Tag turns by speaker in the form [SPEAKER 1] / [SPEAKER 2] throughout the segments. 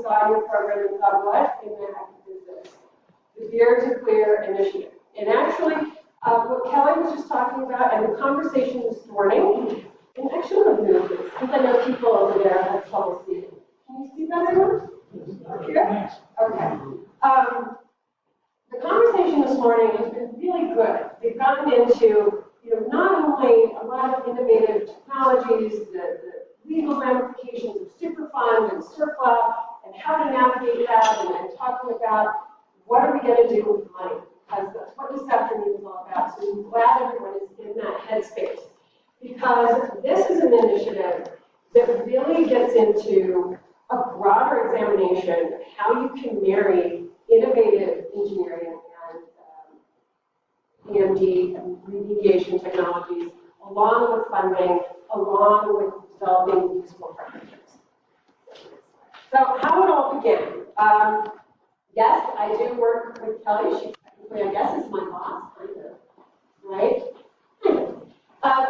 [SPEAKER 1] saw your program and thought, what in the heck is this? The Beer2Clear initiative. And actually, what Kelly was just talking about and the conversation this morning, and actually I'm going to move this, because I know people over there have trouble seeing. Can you see that anyone? Here? Okay. The conversation this morning has been really good. We've gotten into, not only a lot of innovative technologies, the legal ramifications of Superfund and CERCLA, and how to navigate that, and talking about what are we going to do with money, because that's what this afternoon is all about. So I'm glad everyone is in that headspace, because this is an initiative that really gets into a broader examination of how you can marry innovative engineering and EMD and remediation technologies, along with funding, along with developing useful partnerships. So how it all began. Yes, I do work with Kelly. She technically, I guess, is my boss, kind of, right?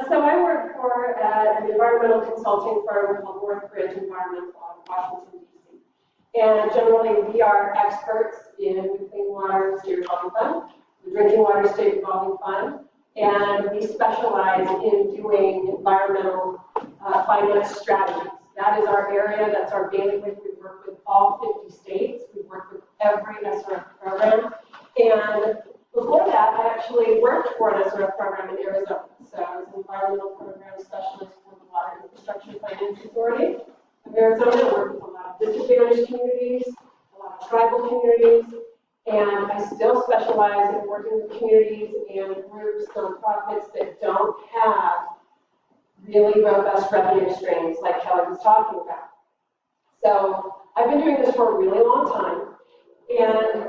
[SPEAKER 1] So I work for an environmental consulting firm called Northbridge Environmental out of Washington, D.C. And generally, we are experts in the Clean Water State Revolving Fund, the Drinking Water State Revolving Fund, and we specialize in doing environmental finance strategies. That is our area, that's our bailiwick. We work with all 50 states. We work with every SRF program. And before that, I actually worked for an SRF program in Arizona. So I was an environmental program specialist for the Water Infrastructure Finance Authority of Arizona. I worked with a lot of disadvantaged communities, a lot of tribal communities, and I still specialize in working with communities and groups, nonprofits that don't have really robust revenue streams like Kelly was talking about. So I've been doing this for a really long time. And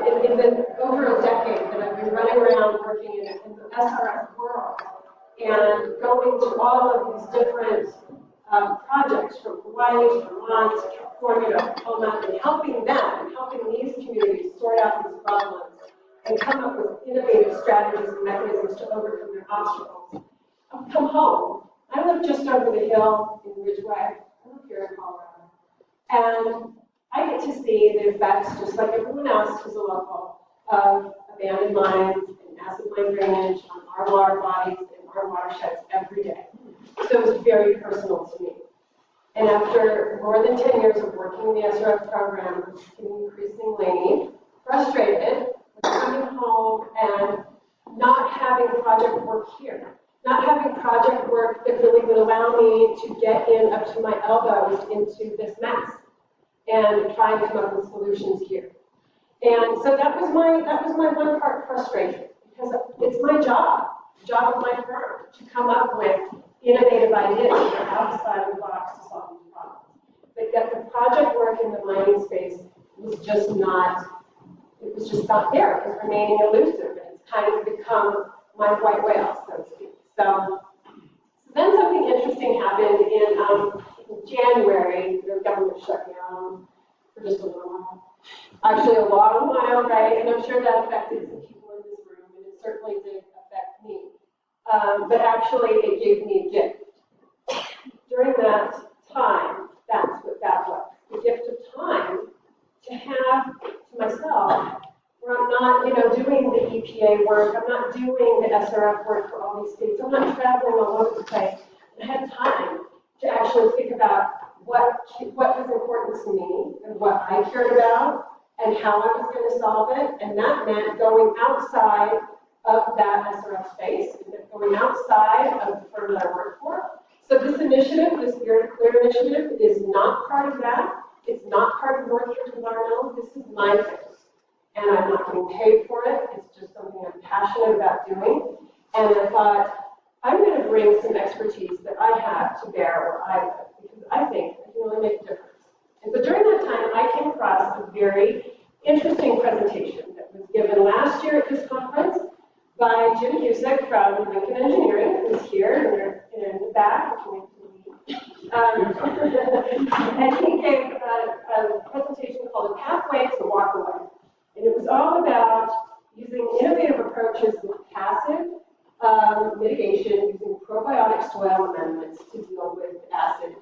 [SPEAKER 1] it's been over a decade that I've been running around working in the SRF world and going to all of these different projects from Hawaii to Vermont to California to Oklahoma, and helping them, helping these communities sort out these problems and come up with innovative strategies and mechanisms to overcome their obstacles. I've come home. I live just over the hill in Ridgeway. I live here in Colorado. And I get to see the effects, just like everyone else who's a local, of abandoned mines and acid mine drainage on our water bodies and our watersheds every day. So it's very personal to me. And after more than 10 years of working in the SRF program, I'm getting increasingly frustrated with coming home and not having project work here. Not having project work that really would allow me to get in up to my elbows into this mess and try and come up with solutions here. And so that was my one part frustration, because it's my job, the job of my firm, to come up with innovative ideas that are outside of the box to solve these problems. But yet the project work in the mining space was just not there. It was remaining elusive, and it's kind of become my white whale, so to speak. So then something interesting happened in January. The government shut down for just a little while. Actually, a long while, right? And I'm sure that affected some people in this room, and it certainly did affect me. But actually, it gave me a gift. During that time, that's what that was. The gift of time to have to myself, where I'm not, doing the EPA work, I'm not doing the SRF work for all these states, I'm not traveling all over the place. I had time to actually think about what was important to me and what I cared about and how I was going to solve it. And that meant going outside of that SRF space, going outside of the firm that I work for. So this initiative, this Beer2Clear initiative, is not part of that. It's not part of Northbridge Environmental. This is my thing. And I'm not getting paid for it. It's just something I'm passionate about doing. And I thought, I'm going to bring some expertise that I have to bear where I live, because I think I can really make a difference. And so during that time, I came across a very interesting presentation that was given last year at this conference by Jim Cusick from Lincoln Engineering, who's here in the back. And he gave a presentation called A Pathway to Walk Away. And it was all about using innovative approaches with passive mitigation using probiotic soil amendments to deal with acid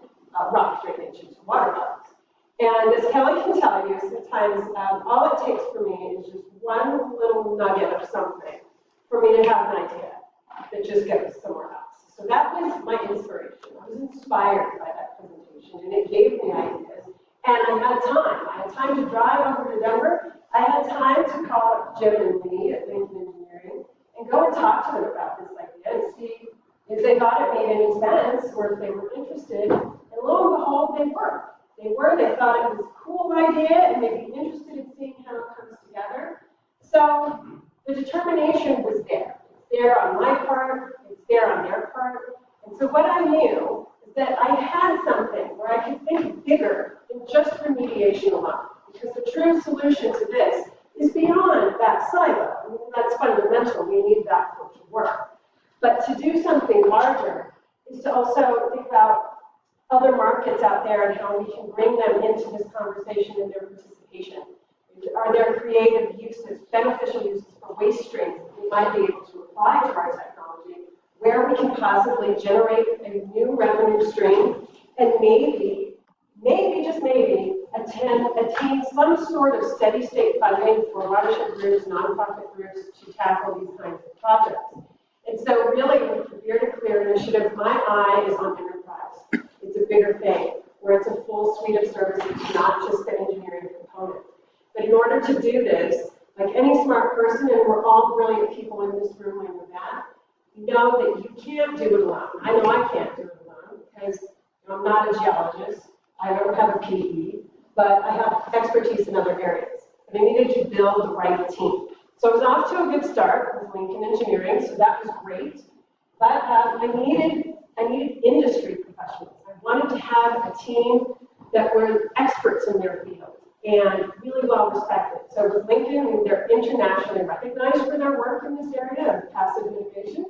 [SPEAKER 1] rock drainage into water bodies. And as Kelly can tell you, sometimes all it takes for me is just one little nugget of something for me to have an idea that just goes somewhere else. So that was my inspiration. I was inspired by that presentation, and it gave me ideas. And I had time. I had time to drive over to Denver. I had time to call up Jim and Lee at Lincoln Engineering and go and talk to them about this idea and see if they thought it made any sense or if they were interested. And lo and behold, they were. They thought it was a cool idea and they'd be interested in seeing how it comes together. So the determination was there. It's there on my part, it's there on their part. And so what I knew is that I had something where I could think bigger than just remediation alone. Because the true solution to this is beyond that silo. I mean, that's fundamental. We need that for it to work. But to do something larger is to also think about other markets out there and how we can bring them into this conversation and their participation. Are there creative uses, beneficial uses for waste streams that we might be able to apply to our technology, where we can possibly generate a new revenue stream and maybe, just maybe, attain some sort of steady state funding for watershed groups, nonprofit groups to tackle these kinds of projects. And so really with the Beer2Clear initiative, my eye is on enterprise. It's a bigger thing, where it's a full suite of services, not just the engineering component. But in order to do this, like any smart person, and we're all brilliant people in this room, I know that, know that you can't do it alone. I know I can't do it alone, because I'm not a geologist, I don't have a PE, but I have expertise in other areas. And I needed to build the right team. So I was off to a good start with Lincoln Engineering, so that was great. But I needed industry professionals. I wanted to have a team that were experts in their field and really well respected. So with Lincoln, they're internationally recognized for their work in this area of passive mitigation.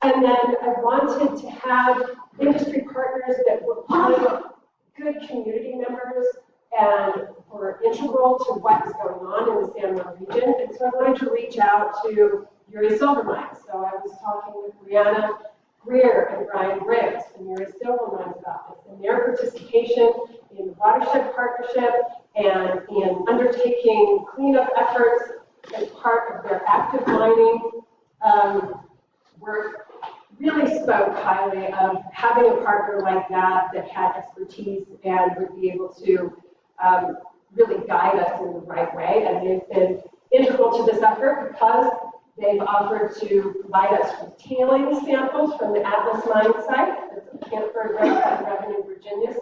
[SPEAKER 1] And then I wanted to have industry partners that were part of good community members and were integral to what is going on in the San Juan region. And so I wanted to reach out to Uri Silver Mines. So I was talking with Brianna Greer and Brian Briggs from Uri Silver Mines about this and their participation in the watershed partnership and in undertaking cleanup efforts as part of their active mining work. Really spoke highly of having a partner like that that had expertise and would be able to really guide us in the right way. And they've been integral to this effort because they've offered to provide us with tailing samples from the Atlas mine site. It's a Hanford Revenue Virginia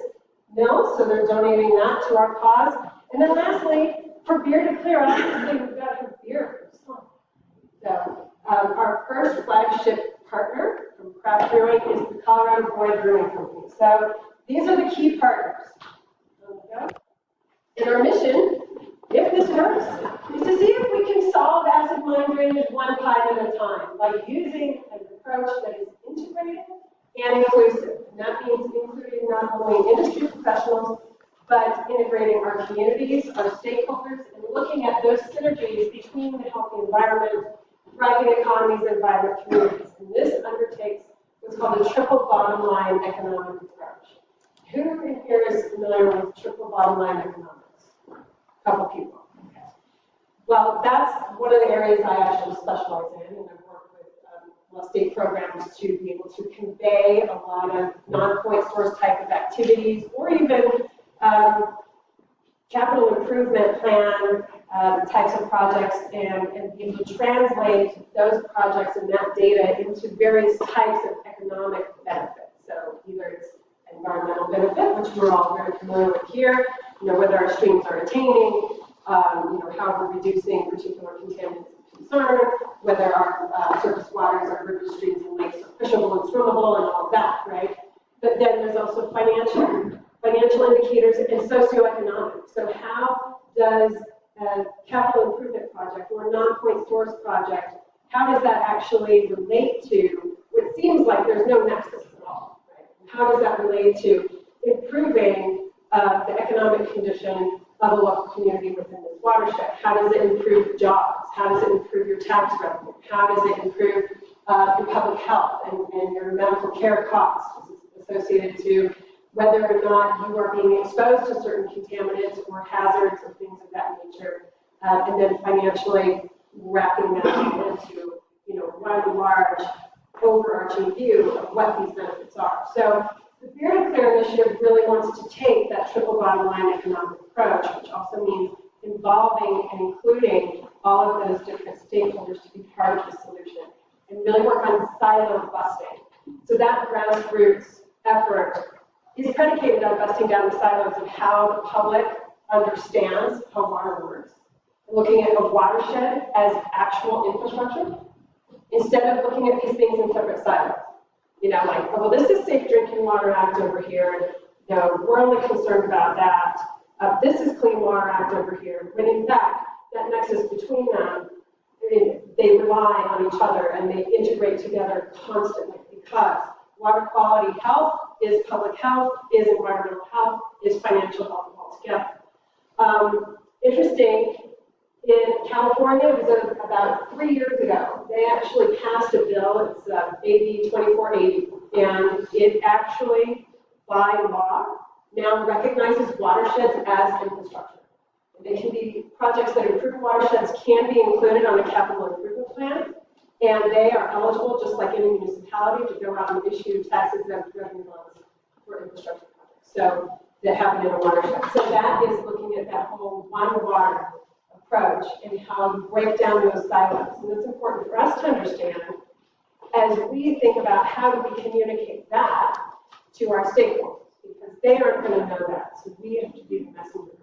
[SPEAKER 1] mill, so they're donating that to our cause. And then lastly, for Beer2Clear, obviously we've got to have beer for some. So our first flagship partner from craft brewing is the Colorado Boyd Brewing Company. So these are the key partners. And our mission, if this works, is to see if we can solve acid mine drainage one pipe at a time by using an approach that is integrated and inclusive. And that means including not only industry professionals, but integrating our communities, our stakeholders, and looking at those synergies between the healthy environment, thriving economies, and vibrant communities. And this undertakes what's called a triple bottom line economic approach. Who in here is familiar with triple bottom line economics? A couple people. Okay. Well, that's one of the areas I actually specialize in, and I've worked with state programs to be able to convey a lot of non-point source type of activities, or even capital improvement plan types of projects, and be able to translate those projects and that data into various types of economic benefits. So either it's environmental benefit, which we're all very familiar with here, whether our streams are attaining, how we're reducing particular contaminants of concern, whether our surface waters, our rivers, streams, and lakes are fishable and swimmable, and all of that, right? But then there's also financial indicators and socioeconomic. So how does a capital improvement project or a non-point source project, how does that actually relate to what seems like there's no nexus at all, right? How does that relate to improving the economic condition of a local community within this watershed? How does it improve jobs? How does it improve your tax revenue? How does it improve your public health and your medical care costs associated to whether or not you are being exposed to certain contaminants or hazards or things of that nature, and then financially wrapping that into, one large overarching view of what these benefits are. So the Beer2Clear initiative really wants to take that triple bottom line economic approach, which also means involving and including all of those different stakeholders to be part of the solution, and really work on silo busting. So that grassroots effort is predicated on busting down the silos of how the public understands how water works, looking at a watershed as actual infrastructure, instead of looking at these things in separate silos. Like, oh, well, this is Safe Drinking Water Act over here. No, we're only concerned about that. This is Clean Water Act over here. When in fact, that nexus between them, they rely on each other and they integrate together constantly, because water quality health is public health, is environmental health, is financial health altogether. Interesting, in California, it was about 3 years ago, they actually passed a bill, it's AB 2480, and it actually, by law, now recognizes watersheds as infrastructure. They can be, projects that improve watersheds can be included on a capital improvement plan, and they are eligible, just like any municipality, to go out and issue tax-exempt revenue bonds for infrastructure projects. So that happen in a watershed. So that is looking at that whole one water approach and how you break down those silos. And it's important for us to understand as we think about how do we communicate that to our stakeholders, because they aren't going to know that. So we have to be the messengers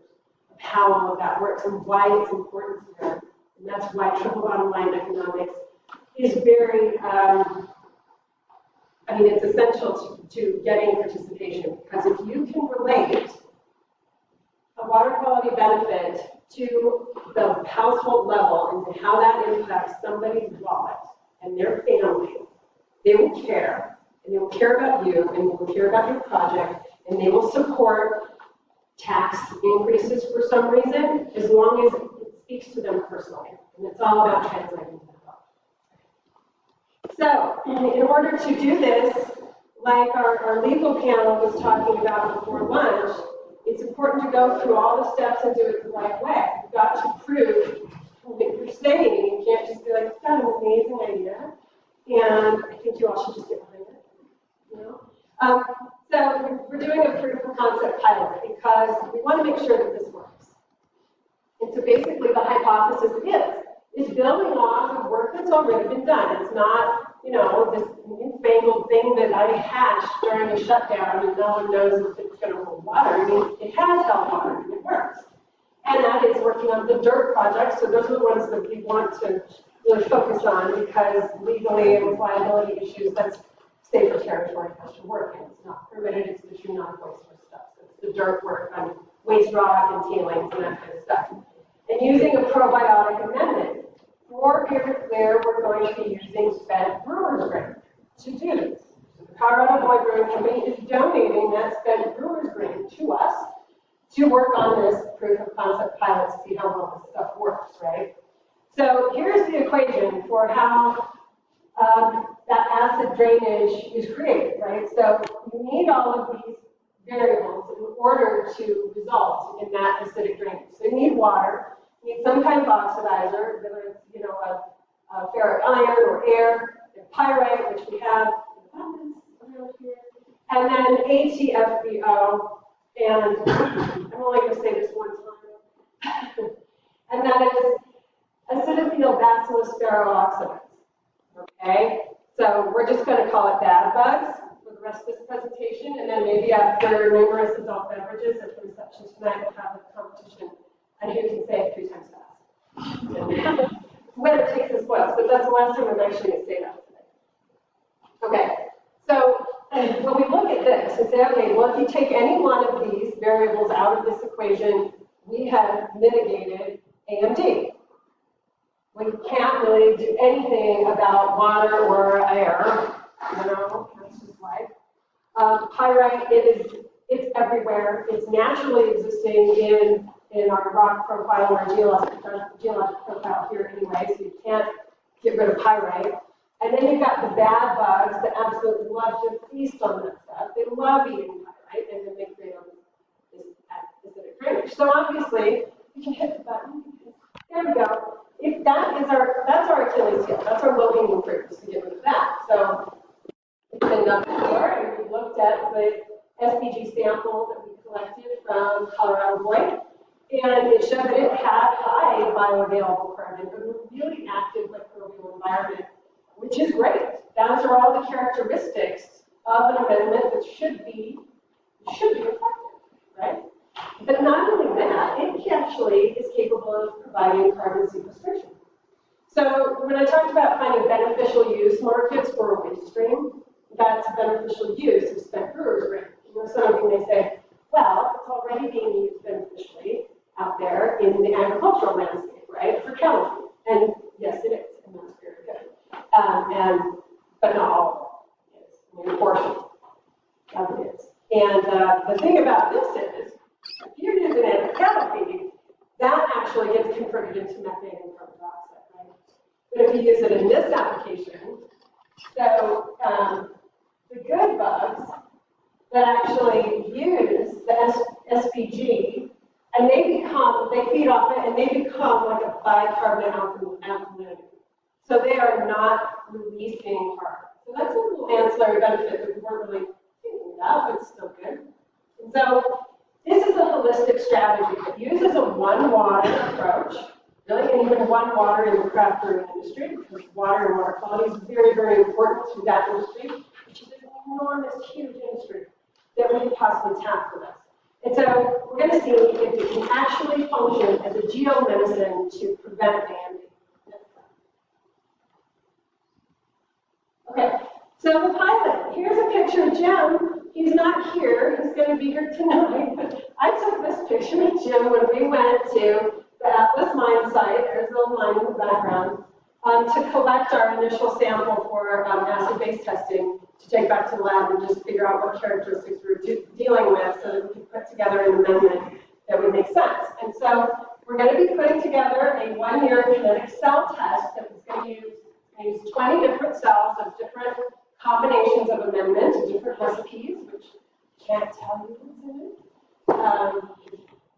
[SPEAKER 1] of how all of that works and why it's important to them. And that's why triple bottom line economics is very, it's essential to getting participation, because if you can relate a water quality benefit to the household level and how that impacts somebody's wallet and their family, they will care, and they will care about you, and they will care about your project, and they will support tax increases for some reason, as long as it speaks to them personally. And it's all about translating that. So, in order to do this, like our legal panel was talking about before lunch, it's important to go through all the steps and do it the right way. You've got to prove what you're saying. You can't just be like, it's got an amazing idea, and I think you all should just get behind it. So we're doing a proof of concept pilot because we want to make sure that this works. And so basically the hypothesis is building off of work that's already been done. It's not, this newfangled thing that I hatched during a shutdown and no one knows if it's going to hold water. It has held water and it works. And that is working on the dirt projects. So those are the ones that we want to really focus on, because legally and with liability issues, that's safer territory for us to work in. It's not permitted, it's literally not wastewater stuff. So it's the dirt work on waste rock and tailings and that kind of stuff. And using a probiotic amendment. For Beer2Clear, we're going to be using spent brewer's grain to do this. So the Colorado Boy Brewing Company is donating that spent brewer's grain to us to work on this proof of concept pilot to see how well this stuff works, right? So here's the equation for how that acid drainage is created, right? So you need all of these variables in order to result in that acidic drainage. So you need water. You need some kind of oxidizer, whether it's, a ferric iron or air, pyrite, which we have in abundance around here, and then ATFBO, and I'm only going to say this one time, and that is acidophile bacillus ferrooxidase. Okay, so we're just going to call it bad bugs for the rest of this presentation, and then maybe after numerous adult beverages at the reception tonight, we'll have a competition. And who can say it 3 times fast? Winner takes the spoils, but that's the last time I'm actually going to say that today. Okay, so when we look at this and say, okay, well, if you take any one of these variables out of this equation, we have mitigated AMD. We can't really do anything about water or air, that's just life. Pyrite, it's everywhere. It's naturally existing in our rock profile or our geologic profile here anyway, so you can't get rid of pyrite. And then you've got the bad bugs that absolutely love to feast on that stuff. They love eating pyrite. right? And then they create all this acidic drainage. So obviously, we can hit the button. There we go. If that's our Achilles heel. That's our low-hanging fruit, is to get rid of that. So it's been done before, and we looked at the SPG sample that we collected from Colorado Boyd, and it showed that it had high bioavailable carbon, but a really active microbial environment, which is great. Those are all the characteristics of an amendment that should be effective, right? But not only that, it actually is capable of providing carbon sequestration. So when I talked about finding beneficial use markets for a waste stream, that's beneficial use of spent brewer's grain. You know, some of you may say, well, it's already being used beneficially out there in the agricultural landscape, right, for cattle feed. And yes, it is, and that's very good. But not all of it is. I mean, a portion of it is. And the thing about this is, if you're using it for cattle feed, that actually gets converted into methane and carbon dioxide, right? But if you use it in this application, so the good bugs that actually use the SPG, and they feed off it, and they become like a bicarbonate alkalinity. So they are not releasing carbon. So that's a little ancillary benefit that we weren't really thinking about, but it's still good. And so this is a holistic strategy that uses a one-water approach, really, and even one water in the craft brewing industry, because water and water quality is very, very important to that industry, which is an enormous, huge industry that we could possibly tap for this. And so we're going to see if it can actually function as a geomedicine to prevent AMD. Okay, so the pilot. Here's a picture of Jim. He's not here. He's going to be here tonight. But I took this picture of Jim when we went to the Atlas mine site. There's a little mine in the background. To collect our initial sample for acid-base testing to take back to the lab and just figure out what characteristics we were dealing with so that we could put together an amendment that would make sense. And so we're going to be putting together a one-year kinetic cell test that was going to use 20 different cells of different combinations of amendments, different recipes, which I can't tell you what's in it.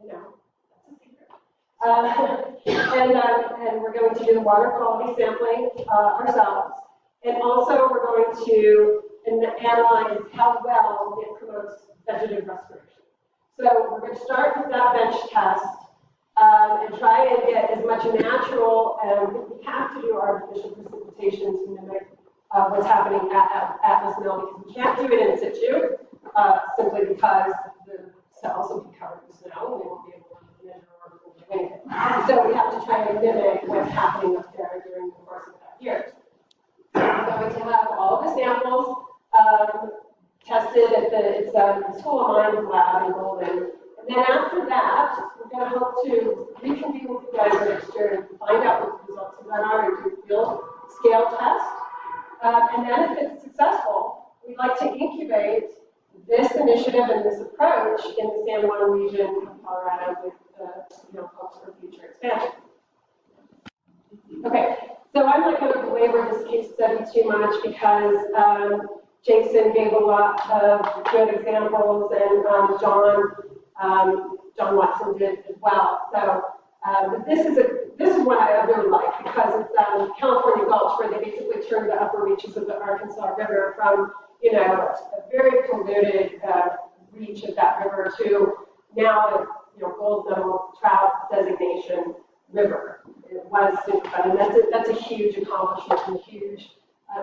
[SPEAKER 1] You know, that's a secret. And we're going to do the water quality sampling ourselves. And also we're going to analyze how well it promotes vegetative respiration. So we're going to start with that bench test and try and get as much natural, we have to do artificial precipitation to mimic what's happening at Atlas Mill, because we can't do it in situ, simply because the cells will be covered with snow and they won't be able to measure or do anything. So we have to try and mimic what's happening up there during the course of that year. So we're going to have all the samples tested at the School of Mines lab in Golden. And then after that, we're going to hope to reconvene with you guys next year and find out what the results of that are and do a field scale test. And then if it's successful, we'd like to incubate this initiative and this approach in the San Juan region of Colorado with hopes for future expansion. Okay, so I'm not going to belabor this case study too much because Jason gave a lot of good examples, and John Watson did as well. So, but this is one I really like because it's California Gulch, where they basically turned the upper reaches of the Arkansas River from a very polluted reach of that river to now a gold medal trout designation river. It was super fun, and that's a huge accomplishment and a huge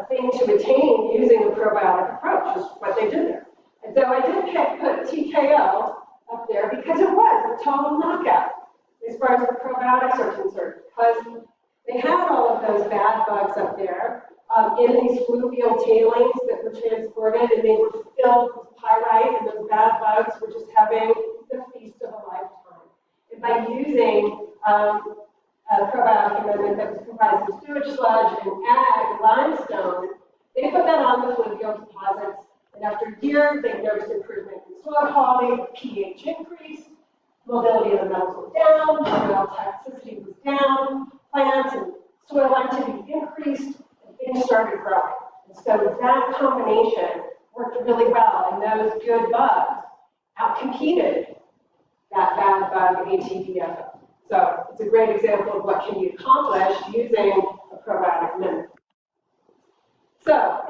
[SPEAKER 1] thing to attain using the probiotic approach, is what they did there. And so I did put TKO up there because it was a total knockout as far as the probiotics are concerned, because they had all of those bad bugs up there in these fluvial tailings that were transported, and they were filled with pyrite, and those bad bugs were just having the feast of a lifetime. And by using a probiotic amendment that was comprised of sewage sludge and ag limestone, they put that on the fluvial deposits, and after a year, they noticed improvement in soil quality, pH increased, mobility of the metals went down, soil toxicity was down, plants and soil activity increased, and things started growing. And so that combination worked really well, and those good bugs outcompeted that bad bug ATDFO. So it's a great example of what can be accomplished using a probiotic mimic. So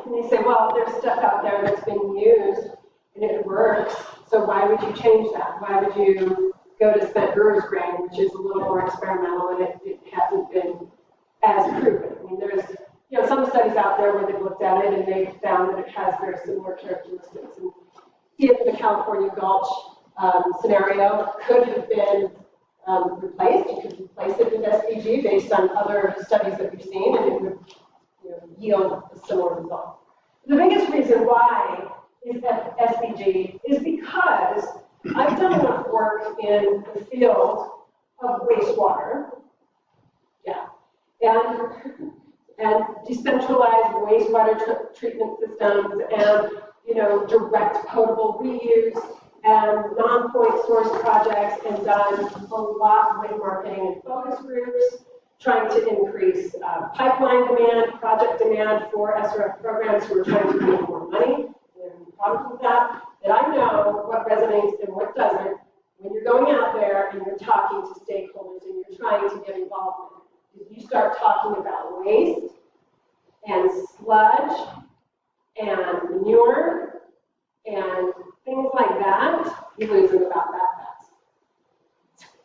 [SPEAKER 1] you say, well, there's stuff out there that's been used and it works, so why would you change that? Why would you go to spent brewer's grain, which is a little more experimental and it hasn't been as proven? I mean, there's some studies out there where they've looked at it and they've found that it has very similar characteristics. And see if the California Gulch scenario could have been replaced. You could replace it with SPG based on other studies that we've seen, and it would yield a similar result. The biggest reason why is that SPG is because I've done enough work in the field of wastewater, and decentralized wastewater treatment systems, and direct potable reuse, and non-point source projects, and done a lot with marketing and focus groups, trying to increase pipeline demand, project demand for SRF programs who are trying to make more money and product with that I know what resonates and what doesn't when you're going out there and you're talking to stakeholders and you're trying to get involved in it. If you start talking about waste and sludge and manure and things like that, you lose them about that fast.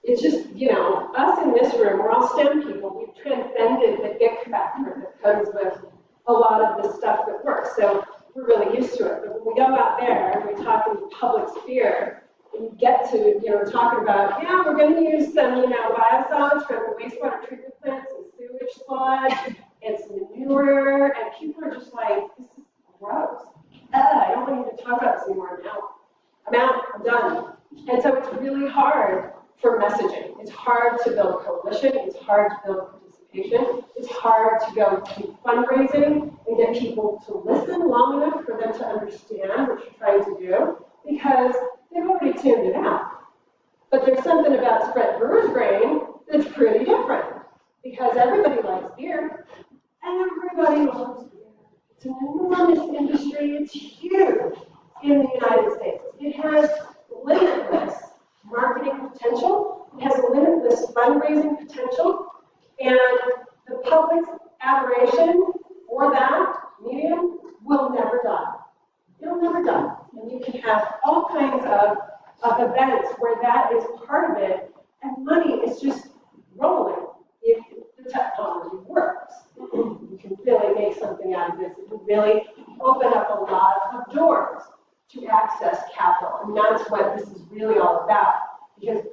[SPEAKER 1] It's just, us in this room, we're all STEM people. We've transcended the ick factor that comes with a lot of the stuff that works. So we're really used to it. But when we go out there and we talk in the public sphere, and you get to, talking about, we're going to use some, biosolids from the wastewater treatment plants and sewage sludge and some manure, and people are just like, this is gross. I don't want to talk about this anymore. I'm out. I'm done. And so it's really hard for messaging. It's hard to build coalition. It's hard to build participation. It's hard to go to fundraising and get people to listen long enough for them to understand what you're trying to do, because they've already tuned it out. But there's something about spent brewer's grain that's pretty different, because everybody likes beer. Everybody loves beer. It's an enormous industry. It's huge in the United States. It has limitless marketing potential. It has limitless fundraising potential. And the public's adoration for that medium will never die. It'll never die. And you can have all kinds of events where that is part of it, and money is just rolling if the technology works. You can really make something out of this. It can really open up a lot of doors to access capital. And that's what this is really all about. Because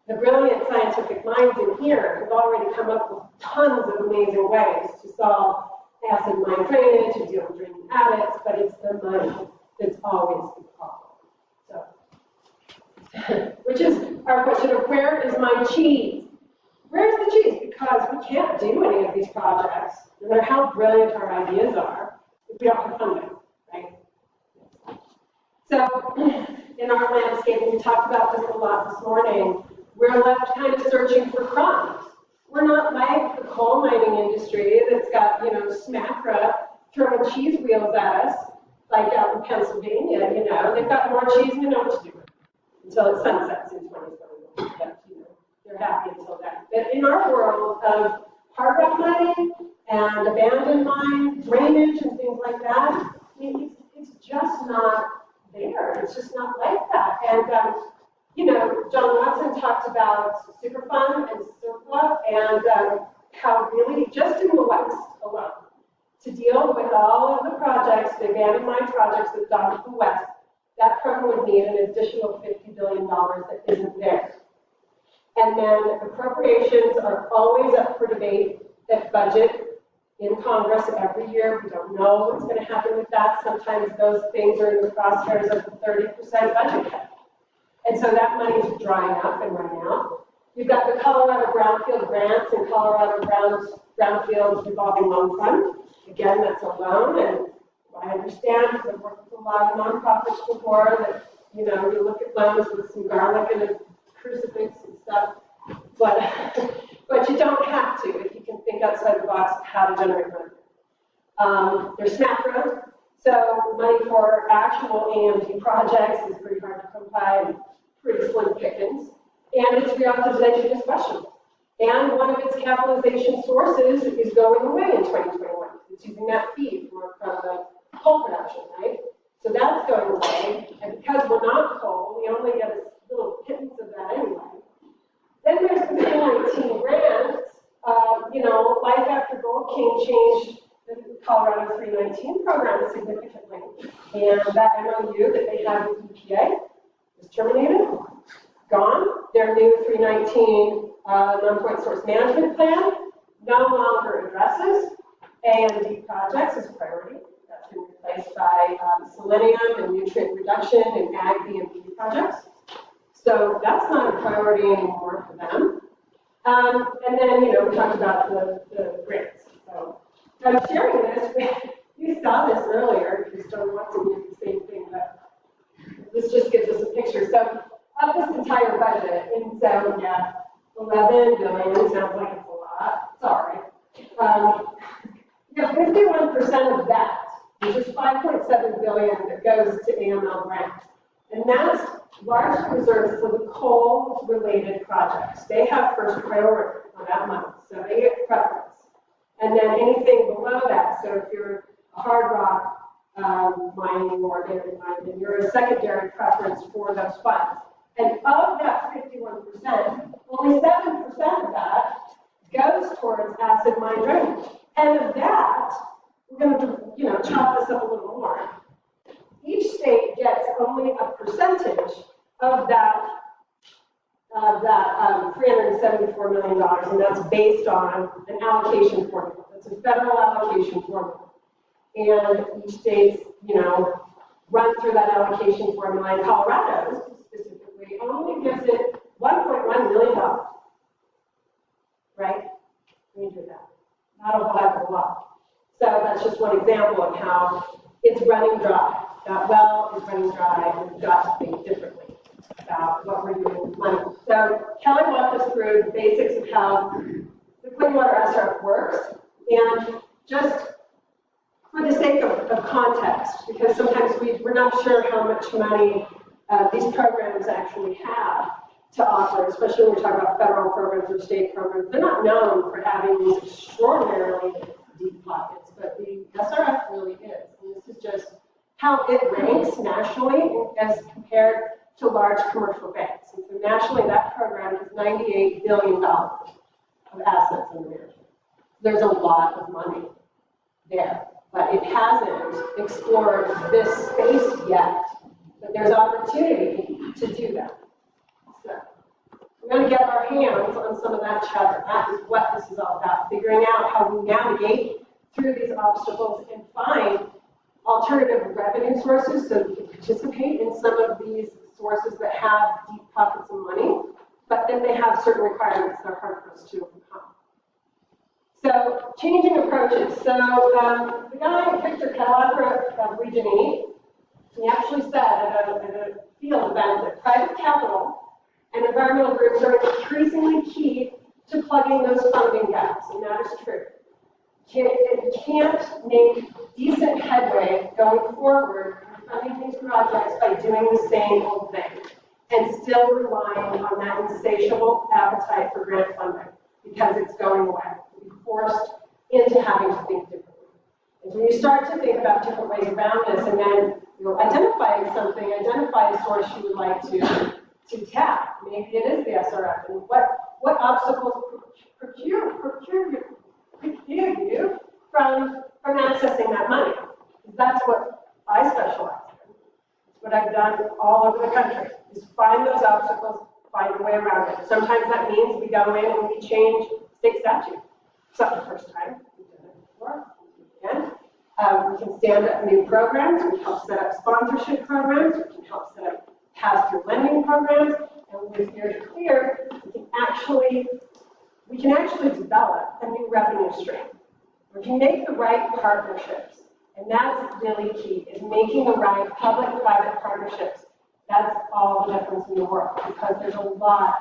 [SPEAKER 1] the brilliant scientific minds in here have already come up with tons of amazing ways to solve acid mine drainage and deal with draining addicts, but it's the money that's always the problem. So, which is our question of where is my cheese? Where's the cheese? Because we can't do any of these projects, no matter how brilliant our ideas are, if we don't have funding, right? So, in our landscape, and we talked about this a lot this morning, we're left kind of searching for crumbs. We're not like the coal mining industry that's got, SMACRA throwing cheese wheels at us, like out in Pennsylvania, they've got more cheese than they know what to do with until it sunsets in 2021. But, they're happy until then. But in our world of hard rock mining and abandoned mine drainage and things like that, it's just not there. It's just not like that. And John Watson talked about Superfund and Surplus, and how really just in the West alone, to deal with all of the projects, the abandoned mine projects that dotted the West, that program would need an additional $50 billion that isn't there. And then appropriations are always up for debate at budget in Congress every year. We don't know what's going to happen with that. Sometimes those things are in the crosshairs of the 30% budget cut. And so that money is drying up and running out. You've got the Colorado Brownfield Grants and Colorado Brownfields Revolving Loan Fund. Again, that's a loan, and I understand, because I've worked with a lot of nonprofits before, that, you look at loans with some garlic and a crucifix and stuff, but you don't have to if you can think outside the box of how to generate money. There's SMACRA. So money for actual AMD projects is pretty hard to come by, pretty slim pickings, and its reauthorization is questionable. And one of its capitalization sources is going away in 2021. It's using that fee from the coal production, right? So that's going away, and because we're not coal, we only get a little pittance of that anyway. Then there's the 2019 grants. Life after Gold King changed the Colorado 319 program significantly. And that MOU that they had with EPA was terminated, gone. Their new 319 non-point source management plan no longer addresses A&D projects as a priority. That's been replaced by selenium and nutrient reduction and ag B&P projects. So that's not a priority anymore for them. And then, we talked about the grants. So I'm sharing this. You saw this earlier. You still want to do the same thing, but this just gives us a picture. So of this entire budget, and so, yeah, 11 billion sounds like it's a lot. Sorry. 51% of that, which is 5.7 billion that goes to AML grants. And that's largely reserved for the coal-related projects. They have first priority on that money, so they get preference. And then anything below that, so if you're a hard rock mining or dairy mining, you're a secondary preference for those funds. And of that 51%, only 7% of that goes towards acid mine drainage. And of that, we're going to, chop this up a little more. Each state gets only a percentage of that $374 million, and that's based on an allocation formula. That's a federal allocation formula. And each state's, run through that allocation formula. And Colorado, specifically, only gives it $1.1 million. Right? We do that. Not a whole heck of a lot. So that's just one example of how it's running dry. That well is running dry, and we've got to think differently about what we're doing with money. So Kelly walked us through the basics of how the Clean Water SRF works, and just for the sake of context, because sometimes we're not sure how much money these programs actually have to offer, especially when we're talking about federal programs or state programs. They're not known for having these extraordinarily deep pockets, but the SRF really is. And this is just how it ranks nationally as compared to large commercial banks. And so nationally, that program is $98 billion of assets under management. There's a lot of money there, but it hasn't explored this space yet. But there's opportunity to do that. So we're going to get our hands on some of that chatter. That is what this is all about, figuring out how we navigate through these obstacles and find alternative revenue sources so we can participate in some of these sources that have deep pockets of money, but then they have certain requirements that are hard for us to overcome. So changing approaches. So the guy, Victor Calabra of Region 8, he actually said at a field event that private capital and environmental groups are increasingly key to plugging those funding gaps, and that is true. It can't make decent headway going forward in funding these projects by doing the same old thing and still relying on that insatiable appetite for grant funding because it's going away. We're forced into having to think differently. And when you start to think about different ways around this and then identify something, identify a source you would like to tap. Maybe it is the SRF. And what obstacles procure you from accessing that money? That's what I specialize in. It's what I've done all over the country, is find those obstacles, find a way around it. Sometimes that means we go in and we change state statute. It's not the first time we've done it before. Again, we can stand up new programs, we can help set up sponsorship programs, we can help set up pass-through lending programs, and with Beer2Clear, we can actually develop a new revenue stream. We can make the right partnerships, and that's really key, is making the right public-private partnerships. That's all the difference in the world, because there's a lot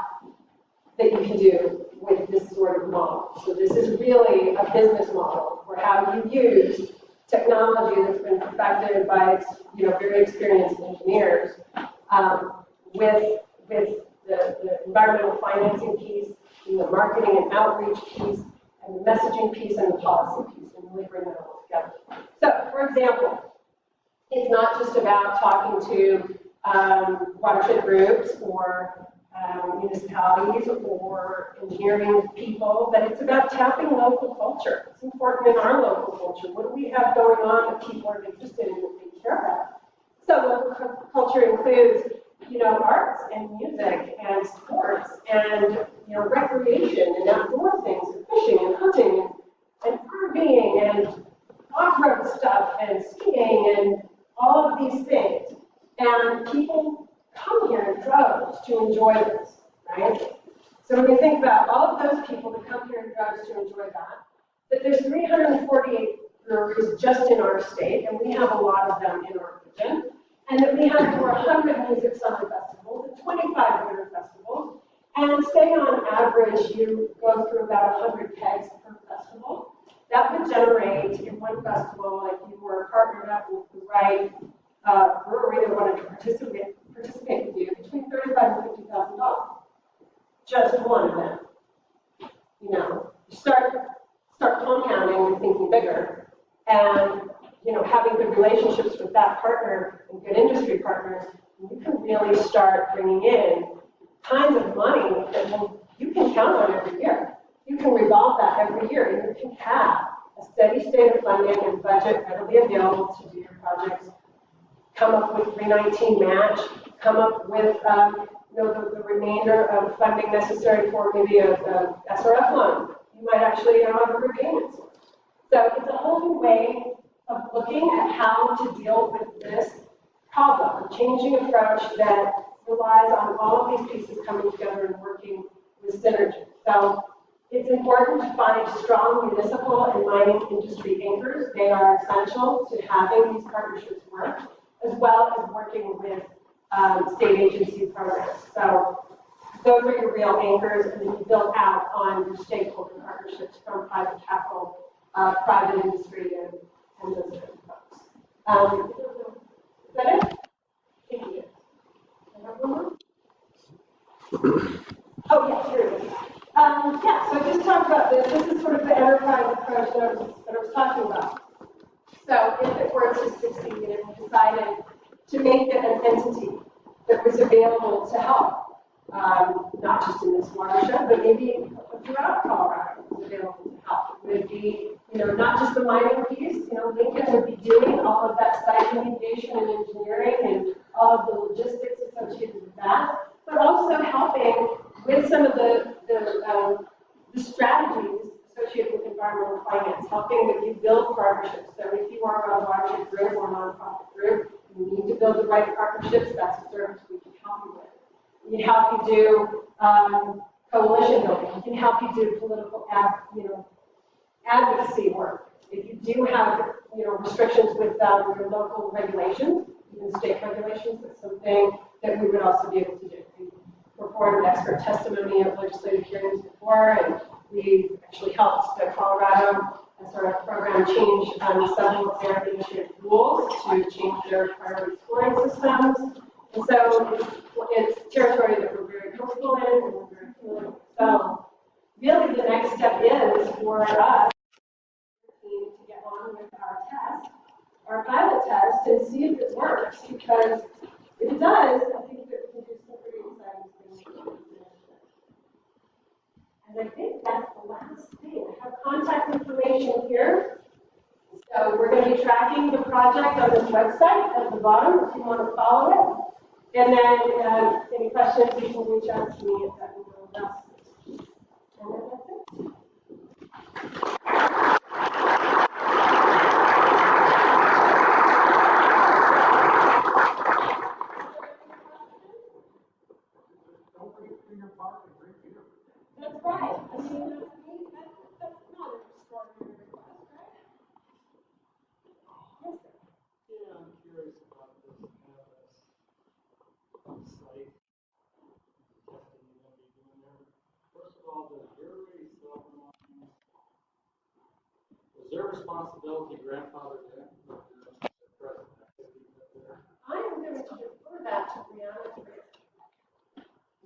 [SPEAKER 1] that you can do with this sort of model. So this is really a business model for how you use technology that's been perfected by very experienced engineers, with the environmental financing piece, and the marketing and outreach piece, and the messaging piece, and the policy piece, and really bring that all together. So, for example, it's not just about talking to watershed groups or municipalities or engineering people, but it's about tapping local culture. It's important in our local culture. What do we have going on that people are interested in and they care about? So local culture includes, arts and music and sports and, recreation and outdoor things and fishing and hunting and RVing and off-road stuff and skiing and all of these things. And people come here in droves to enjoy this, right? So when you think about all of those people that come here in droves to enjoy that there's 348 breweries just in our state, and we have a lot of them in our region, and that we have over 100 music summer festivals and 25 winter festivals, and say on average you go through about 100 kegs per festival. That would generate in one festival, if you were partnered up with the right brewery that wanted to participate with you, between $35,000 and $50,000. Just one of them. You start compounding and thinking bigger, and having good relationships with that partner and good industry partners, you can really start bringing in kinds of money that you can count on every year. You can revolve that every year, and you can have a steady state of funding and budget readily available to do your projects. Come up with 319 match. Come up with the remainder of funding necessary for maybe a SRF loan. You might actually have a repayment source. So it's a whole new way of looking at how to deal with this problem, a changing approach that relies on all of these pieces coming together and working with synergy. So it's important to find strong municipal and mining industry anchors. They are essential to having these partnerships work, as well as working with state agency programs. So those are your real anchors, and then you build out on your stakeholder partnerships from private capital, private industry, and those kinds of folks. Is that it? Thank you. I have one more? Oh, yes, here it is. So I just talked about this. This is sort of the enterprise approach that I was talking about. So if it were to succeed and we decided to make it an entity that was available to help, not just in this watershed, but maybe throughout Colorado, it was available to help. It would be, not just the mining piece. Lincoln would be doing all of that site remediation and engineering and all of the logistics associated with that, but also helping with some of the strategies associated with environmental finance, helping with you build partnerships. So if you are a watershed group or a nonprofit group, you need to build the right partnerships. That's a service we can help you with. We can help you do coalition building. We can help you do political advocacy work. If you do have restrictions with your local regulations, even state regulations, that's something that we would also be able to do. We performed expert testimony at legislative hearings before, and we actually helped the Colorado SRF program change several of their initiative rules to change their priority scoring systems. And so it's territory that we're very comfortable in and we're very familiar with. So really the next step is for us to get on with our test, our pilot test, and see if it works. Because if it does, I think that we can do some pretty exciting things. And I think that's the last thing. I have contact information here. So we're going to be tracking the project on this website at the bottom if you want to follow it. And then any questions, you can reach out to me at that email address. And then that's it. That's right. I mean, that's not an extraordinary request, right? Yes, sir.
[SPEAKER 2] Yeah, I'm curious about this canvas site testing you're going to be doing there. First of all, does your self-reliance, is their responsibility grandfathered in?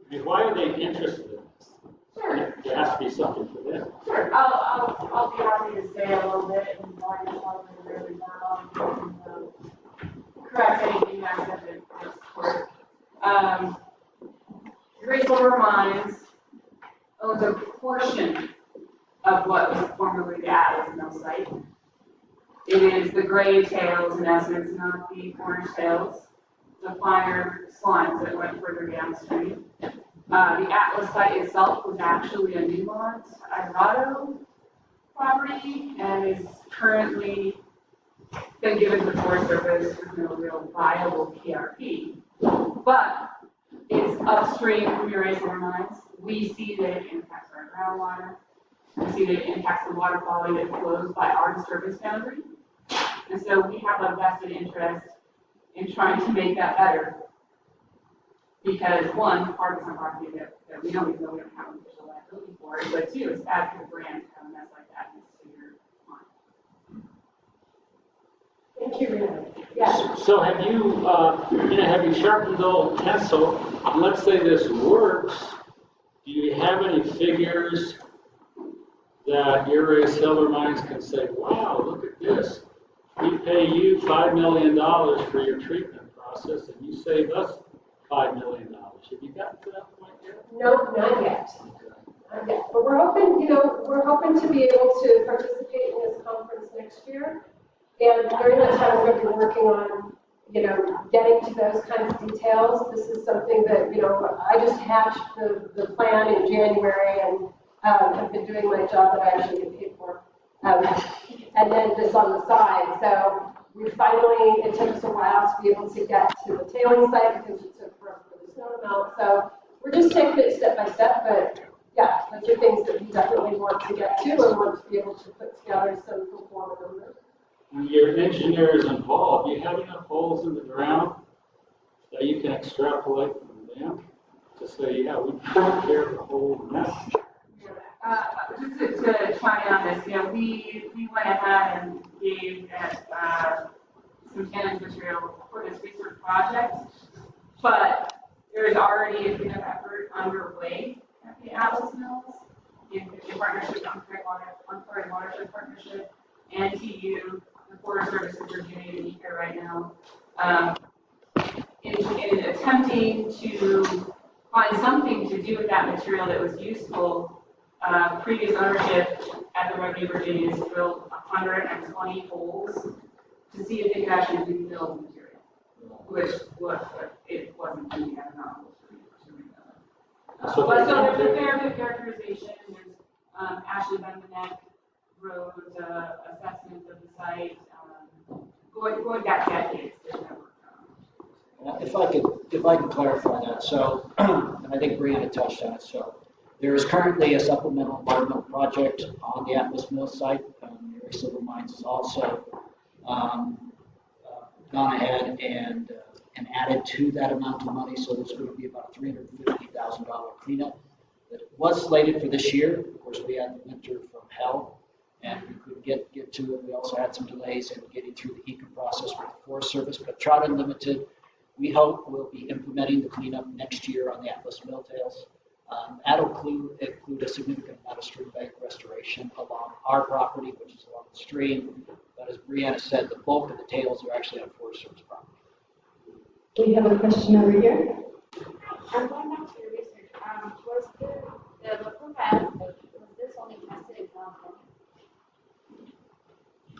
[SPEAKER 2] I mean, why are they interested in this?
[SPEAKER 1] Sure.
[SPEAKER 2] There has to be something for them.
[SPEAKER 1] Sure. I'll be happy to say a little bit and while you're talking really well and correct anything I said that's short. Gray Silver Mines owns a portion of what was formerly the Atlas Mill site. It is the gray tails, in essence, not the orange tails, the finer slimes that went further downstream. The Atlas site itself was actually a Newmont Eldorado property and is currently been given to the Forest Service with no real viable PRP. But it's upstream from your Silver Mines. We see that it impacts our groundwater. We see that it impacts the water quality that flows by our disturbance boundary. And so we have a vested interest in trying to make that better. Because one, part of some property that we don't even know we don't have an official liability for it, but two, it's bad for the brand to have a mess like that next to your pond. Thank you, Rita. Yeah.
[SPEAKER 2] So have you sharpened the old pencil? And let's say this works. Do you have any figures that your Silver Mines can say, wow, look at this. We pay you $5 million for your treatment process, and you save us $5 million. Have you gotten to that point yet?
[SPEAKER 1] No, not yet. Not yet. But we're hoping to be able to participate in this conference next year. And during that time, we're going to be working on, getting to those kinds of details. This is something that, I just hatched the plan in January and have been doing my job that I actually get paid for. And then this on the side. So it took us a while to be able to get to the tailing site because it took forever for the snow to melt. So we're just taking it step by step, but yeah, those are things that we definitely want to get to and want to be able to put together some pro forma numbers.
[SPEAKER 2] When your engineer is involved, do you have enough holes in the ground that you can extrapolate from them to say, yeah, we took care of the whole mess?
[SPEAKER 1] Just to chime in on this, we went ahead and gave some tenant material for this research project, but there is already a bit of effort underway at the Atlas Mills in partnership, Unchloride Watershed Partnership, and TU, the Forest Service of Virginia, and ECA right now, in attempting to find something to do with that material that was useful. Previous ownership at the Revenue Virginia has drilled 120 holes to see if they could actually refill the material, which it wasn't doing economical to refill. So there's a fair bit of characterization. There's Ashley Benvenek wrote assessment of the site, going back decades. There's never
[SPEAKER 3] If I could clarify that, so, and I think Brianna touched on it, so there is currently a supplemental environmental project on the Atlas Mill site. Mary Silver Mines has also gone ahead and added to that amount of money, so there's going to be about a $350,000 cleanup that was slated for this year. Of course, we had the winter from hell, and we couldn't get to it. We also had some delays in getting through the ECA process with the Forest Service, but Trout Unlimited, we hope will be implementing the cleanup next year on the Atlas Mill tails. That'll include a significant amount of stream bank restoration along our property, which is along the stream. But as Brianna said, the bulk of the tails are actually on Forest Service property.
[SPEAKER 4] We have a question over here.
[SPEAKER 5] I'm going back to your research. Was the Corcutt, was this only tested in California?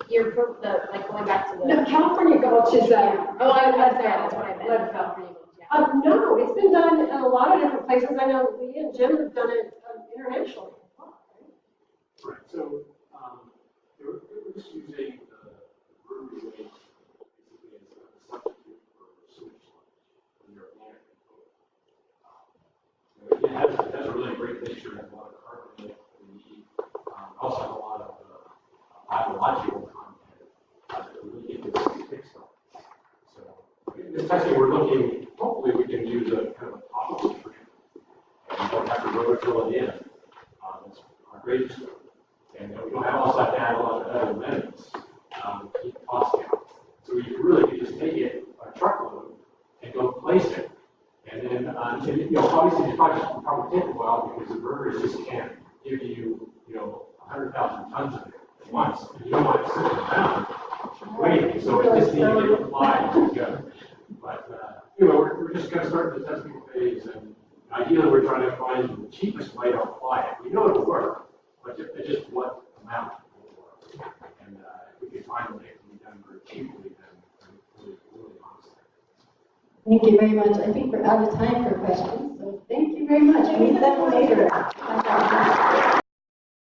[SPEAKER 5] Going back to the.
[SPEAKER 1] No, California Gulch is
[SPEAKER 5] that's what I meant. California Gulch, yeah.
[SPEAKER 1] No, it's been done in a lot of different places. I know Lee and Jim have done it internationally as well, right?
[SPEAKER 6] Right. So we're just using the brewery waste basically as a substitute for sewage sludge in your organic component. It has a really great mixture and a lot of carbon in it that we need. Also have a lot of biological content that we really get to fix on. So in this testing, we're looking, hopefully we can use a kind of a topical treatment. And you don't have to rototill it in. That's our greatest goal. And we don't have also have to add a lot of other amenities to keep costs down. So you really can just take it a truckload and go place it And then, obviously these projects will probably take a while because the breweries just can't give you, 100,000 tons of it at once. And you don't want it sitting around waiting, so it just needs to get applied together. But, we're just going to start the testing phase, and ideally we're trying to find the cheapest way to apply it. We know it'll work, but just what amount will work. And if we can find a way to be done very cheaply, then really honestly.
[SPEAKER 4] Thank you very much. I think we're out of time for questions, so thank you very much. Meet them later.